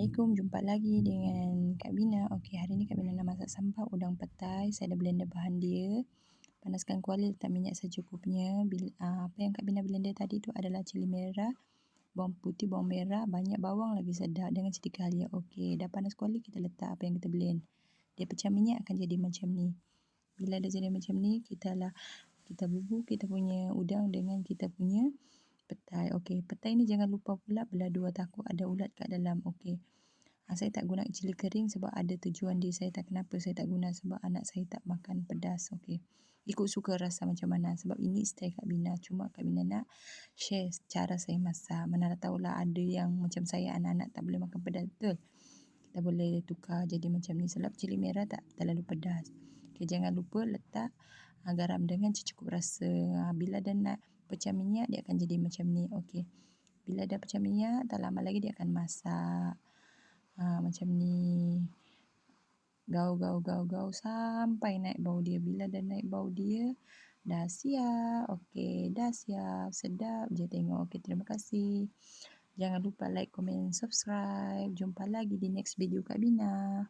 Assalamualaikum, jumpa lagi dengan Kak Bina. Okey, hari ni Kak Bina nak masak sambal udang petai. Saya dah blender bahan dia. Panaskan kuali, letak minyak secukupnya. Apa yang Kak Bina blender tadi tu adalah cili merah, bawang putih, bawang merah, banyak bawang lagi sedap dengan sedikit halia. Okey, dah panas kuali, kita letak apa yang kita blend. Dia pecah minyak akan jadi macam ni. Bila dah jadi macam ni, kita bubur kita punya udang dengan kita punya petai. Okey, petai ni jangan lupa pula belah dua, takut ada ulat kat dalam. Okey. Saya tak guna cili kering sebab ada tujuan dia. Saya tak kenapa saya tak guna sebab anak saya tak makan pedas. Okey. Ikut suka rasa macam mana sebab ini style Kak Bina. Cuma Kak Bina nak share cara saya masak. Mana tahulah ada yang macam saya, anak-anak tak boleh makan pedas, betul? Kita boleh tukar jadi macam ni sebab cili merah tak terlalu pedas. Okey, jangan lupa letak garam dengan secukup rasa. Bila dah nak pecah minyak, dia akan jadi macam ni. Okey. Bila dah pecah minyak, tak lama lagi dia akan masak. Macam ni. Gaul sampai naik bau dia. Bila dah naik bau dia, dah siap. Okey, dah siap. Sedap je tengok. Okey, terima kasih. Jangan lupa like, komen, subscribe. Jumpa lagi di next video Kak Bina.